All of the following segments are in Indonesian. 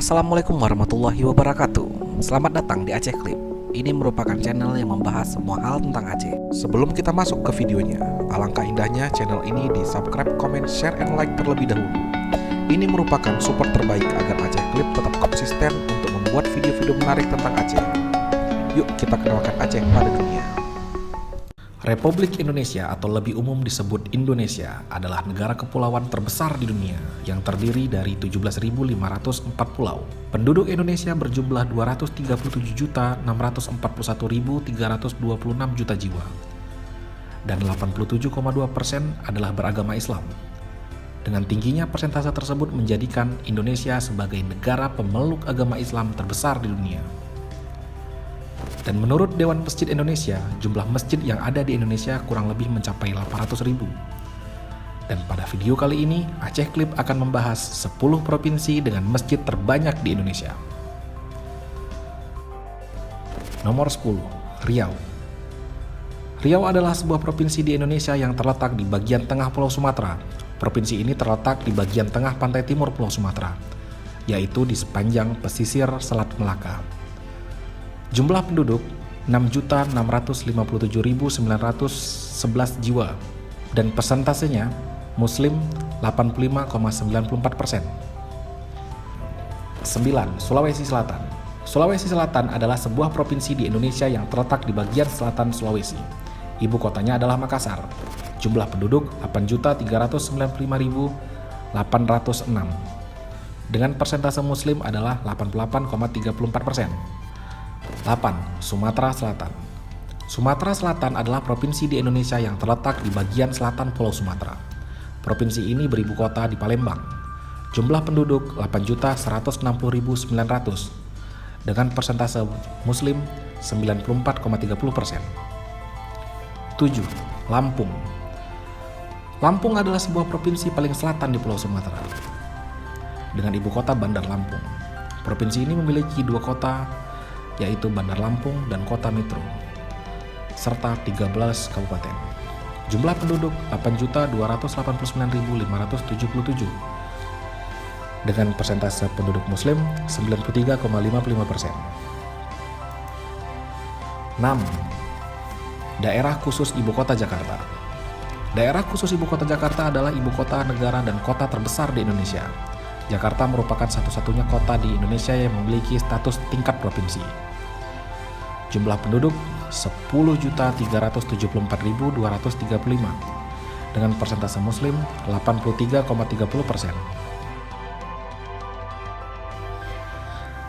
Assalamualaikum warahmatullahi wabarakatuh. Selamat datang di Aceh Clip. Ini merupakan channel yang membahas semua hal tentang Aceh. Sebelum kita masuk ke videonya, alangkah indahnya channel ini di subscribe, comment, share, and like terlebih dahulu. Ini merupakan support terbaik agar Aceh Clip tetap konsisten untuk membuat video-video menarik tentang Aceh. Yuk kita kenalkan Aceh pada dunia. Republik Indonesia atau lebih umum disebut Indonesia adalah negara kepulauan terbesar di dunia yang terdiri dari 17.504 pulau. Penduduk Indonesia berjumlah 237.641.326 juta jiwa dan 87,2% adalah beragama Islam. Dengan tingginya persentase tersebut menjadikan Indonesia sebagai negara pemeluk agama Islam terbesar di dunia. Dan menurut Dewan Masjid Indonesia, jumlah masjid yang ada di Indonesia kurang lebih mencapai 800.000. Dan pada video kali ini, Aceh Clip akan membahas 10 provinsi dengan masjid terbanyak di Indonesia. Nomor 10, Riau. Riau adalah sebuah provinsi di Indonesia yang terletak di bagian tengah Pulau Sumatera. Provinsi ini terletak di bagian tengah pantai timur Pulau Sumatera, yaitu di sepanjang pesisir Selat Melaka. Jumlah penduduk 6.657.911 jiwa dan persentasenya Muslim 85,94%. 9. Sulawesi Selatan. Sulawesi Selatan adalah sebuah provinsi di Indonesia yang terletak di bagian selatan Sulawesi. Ibu kotanya adalah Makassar. Jumlah penduduk 8.395.806 dengan persentase Muslim adalah 88,34%. 8. Sumatera Selatan. Sumatera Selatan adalah provinsi di Indonesia yang terletak di bagian selatan Pulau Sumatera. Provinsi ini beribu kota di Palembang. Jumlah penduduk 8.160.900 dengan persentase Muslim 94,30%. 7. Lampung. Lampung adalah sebuah provinsi paling selatan di Pulau Sumatera dengan ibu kota Bandar Lampung. Provinsi ini memiliki dua kota, yaitu Bandar Lampung dan Kota Metro, serta 13 kabupaten. Jumlah penduduk 8.289.577 dengan persentase penduduk Muslim 93,55%. 6. Daerah khusus Ibu Kota Jakarta. Daerah khusus Ibu Kota Jakarta adalah ibu kota negara dan kota terbesar di Indonesia. Jakarta merupakan satu-satunya kota di Indonesia yang memiliki status tingkat provinsi. Jumlah penduduk 10.374.235 dengan persentase Muslim 83,30%.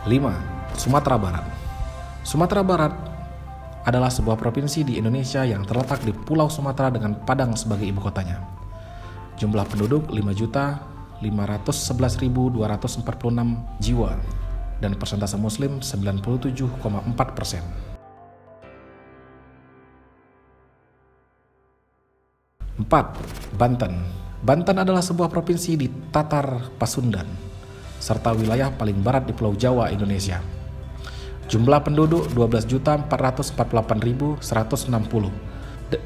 5. Sumatera Barat. Sumatera Barat adalah sebuah provinsi di Indonesia yang terletak di Pulau Sumatera dengan Padang sebagai ibu kotanya. Jumlah penduduk 5.511.246 jiwa dan persentase Muslim 97,4%. 4. Banten. Banten adalah sebuah provinsi di Tatar Pasundan serta wilayah paling barat di Pulau Jawa, Indonesia. Jumlah penduduk 12.448.160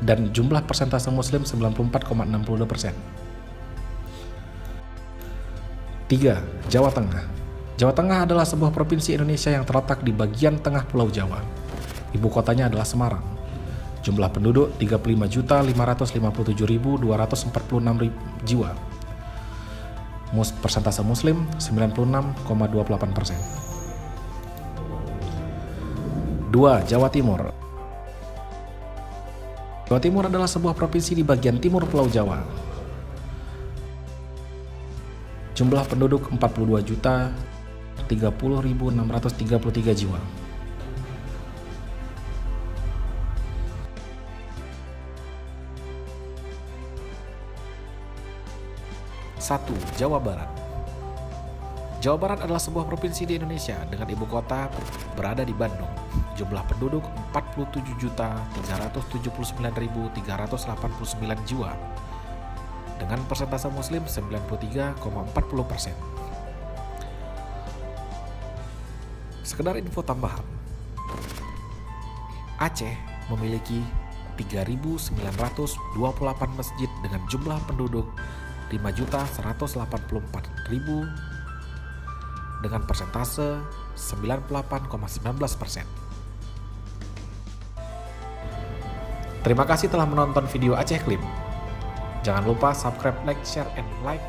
dan jumlah persentase Muslim 94,62%. 3. Jawa Tengah. Jawa Tengah adalah sebuah provinsi Indonesia yang terletak di bagian tengah Pulau Jawa. Ibu kotanya adalah Semarang. Jumlah penduduk 35.557.246 jiwa. Persentase Muslim 96,28%. 2. Jawa Timur. Jawa Timur adalah sebuah provinsi di bagian timur Pulau Jawa. Jumlah penduduk 42.030.633 jiwa. 1. Jawa Barat. Jawa Barat adalah sebuah provinsi di Indonesia dengan ibu kota berada di Bandung. Jumlah penduduk 47.379.389 jiwa dengan persentase Muslim 93,40%. Sekedar info tambahan, Aceh memiliki 3.928 masjid dengan jumlah penduduk 5.184.000 dengan persentase 98,19%. Terima kasih telah menonton video Aceh Clip. Jangan lupa subscribe, like, share, and like